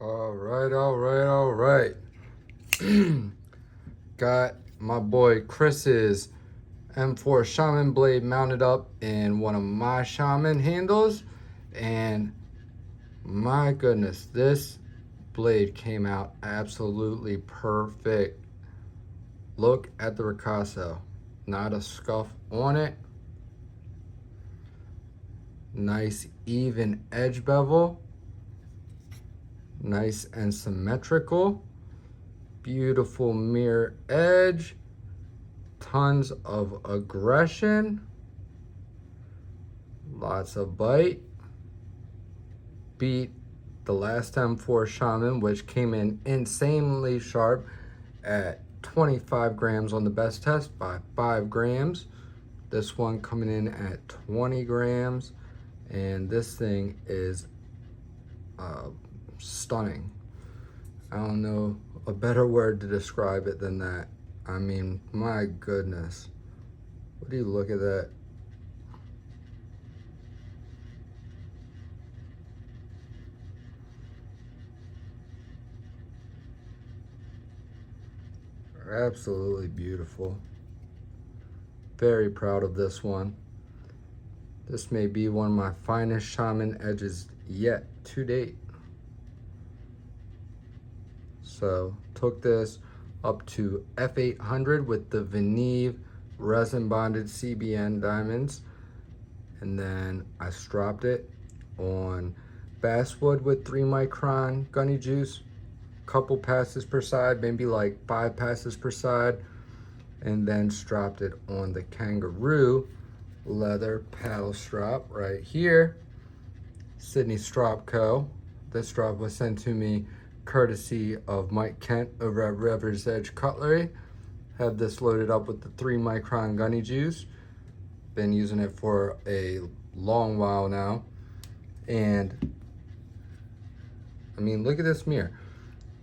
All right. Got my boy Chris's M4 Shaman blade mounted up in one of my Shaman handles, and my goodness, this blade came out absolutely perfect. Look at the ricasso, not a scuff on it. Nice even edge bevel, nice and symmetrical. Beautiful mirror edge, tons of aggression, lots of bite. Beat the last M4 Shaman, which came in insanely sharp at 25 grams on the best test by 5 grams. This one coming in at 20 grams, and this thing is stunning. I don't know a better word to describe it than that. I mean, my goodness. What do you look at that? Absolutely beautiful. Very proud of this one. This may be one of my finest Shaman edges yet to date. So took this up to F800 with the Veneve resin bonded CBN diamonds, and then I stropped it on basswood with 3 micron gunny juice, couple passes per side, maybe like 5 passes per side, and then stropped it on the Kangaroo leather paddle strop right here, Sydney Strop Co. This strop was sent to me courtesy of Mike Kent over at River's Edge Cutlery. Have this loaded up with the 3 micron gunny juice. Been using it for a long while now. And I mean, look at this mirror.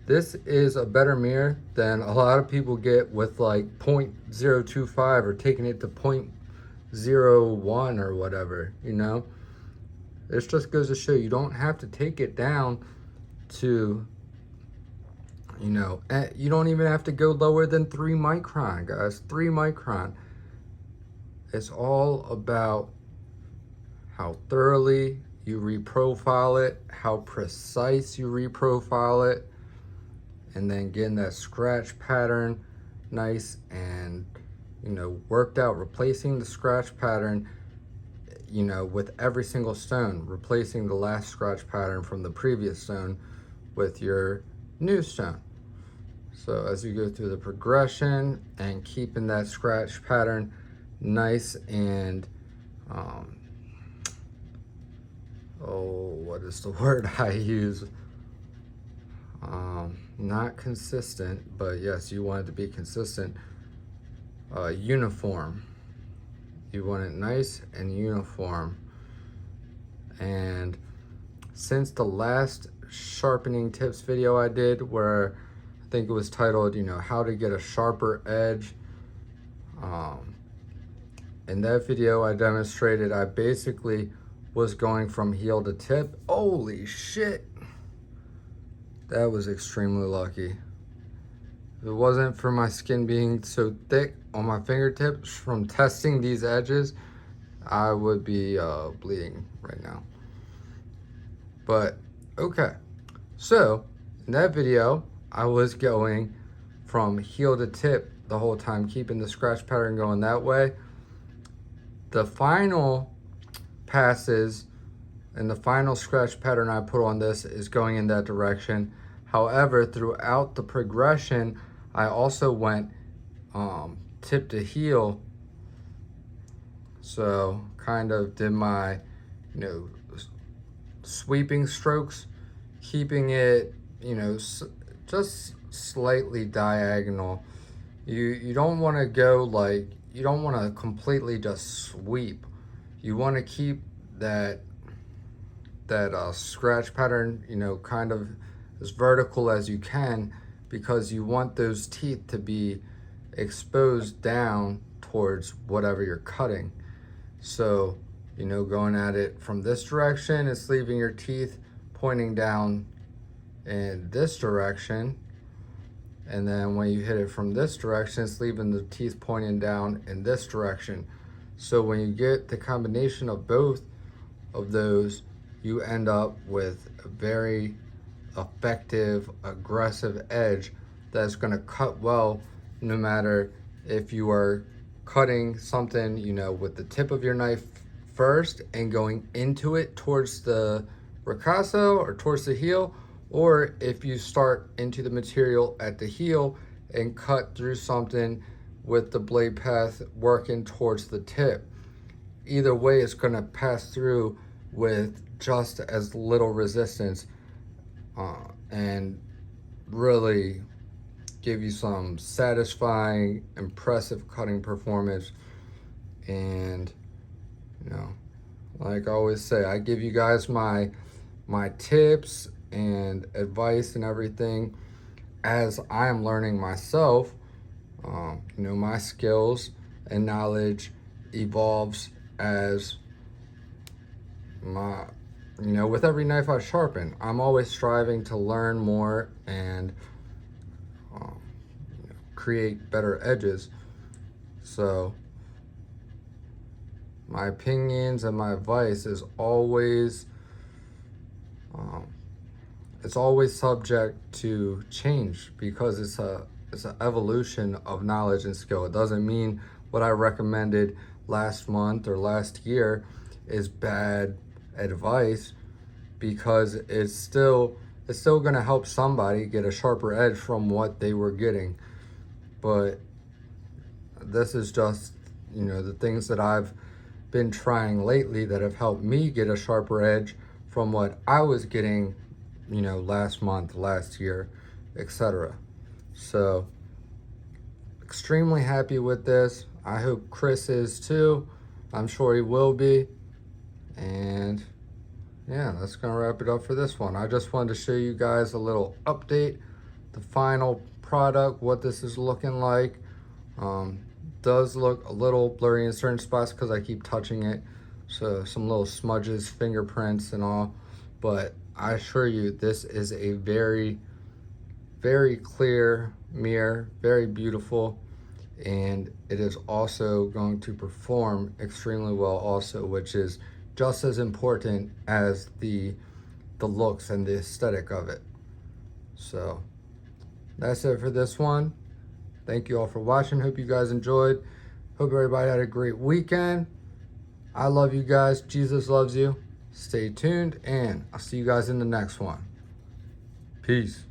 This is a better mirror than a lot of people get with like 0.025 or taking it to 0.01 or whatever, you know? This just goes to show you don't have to take it down to, you know, you don't even have to go lower than 3 micron, guys. 3 micron. It's all about how thoroughly you reprofile it, how precise you reprofile it, and then getting that scratch pattern nice and, you know, worked out, replacing the scratch pattern, you know, with every single stone, replacing the last scratch pattern from the previous stone with your new stone. So as you go through the progression and keeping that scratch pattern nice and, what is the word I use? Not consistent, but yes, you want it to be consistent. Uniform. You want it nice and uniform. And since the last sharpening tips video I did, where I think it was titled, you know, how to get a sharper edge, in that video I demonstrated I basically was going from heel to tip. Holy shit, that was extremely lucky. If it wasn't for my skin being so thick on my fingertips from testing these edges, I would be bleeding right now. But okay, so in that video I was going from heel to tip the whole time, keeping the scratch pattern going that way. The final passes and the final scratch pattern I put on this is going in that direction. However, throughout the progression, I also went tip to heel. So kind of did my, you know, sweeping strokes, keeping it, you know, just slightly diagonal. You don't want to go like, you don't want to completely just sweep. You want to keep that scratch pattern, you know, kind of as vertical as you can, because you want those teeth to be exposed down towards whatever you're cutting. So, you know, going at it from this direction, it's leaving your teeth pointing down, in this direction, and then when you hit it from this direction, it's leaving the teeth pointing down in this direction. So when you get the combination of both of those, you end up with a very effective, aggressive edge that's going to cut well, no matter if you are cutting something, you know, with the tip of your knife first and going into it towards the ricasso or towards the heel, or if you start into the material at the heel and cut through something with the blade path working towards the tip. Either way, it's going to pass through with just as little resistance and really give you some satisfying, impressive cutting performance. And you know, like I always say, I give you guys my tips and advice and everything as I am learning myself. You know, my skills and knowledge evolves as my, you know, with every knife I sharpen, I'm always striving to learn more and you know, create better edges. So my opinions and my advice is always it's always subject to change, because it's an evolution of knowledge and skill. It doesn't mean what I recommended last month or last year is bad advice, because it's still going to help somebody get a sharper edge from what they were getting. But this is just, you know, the things that I've been trying lately that have helped me get a sharper edge from what I was getting, you know, last month, last year, etc. So extremely happy with this. I hope Chris is too. I'm sure he will be. And yeah, that's gonna wrap it up for this one. I just wanted to show you guys a little update, the final product, what this is looking like. Does look a little blurry in certain spots because I keep touching it, so some little smudges, fingerprints and all, but I assure you this is a very, very clear mirror, very beautiful, and it is also going to perform extremely well also, which is just as important as the looks and the aesthetic of it. So that's it for this one. Thank you all for watching. Hope you guys enjoyed. Hope everybody had a great weekend. I love you guys. Jesus loves you. Stay tuned, and I'll see you guys in the next one. Peace.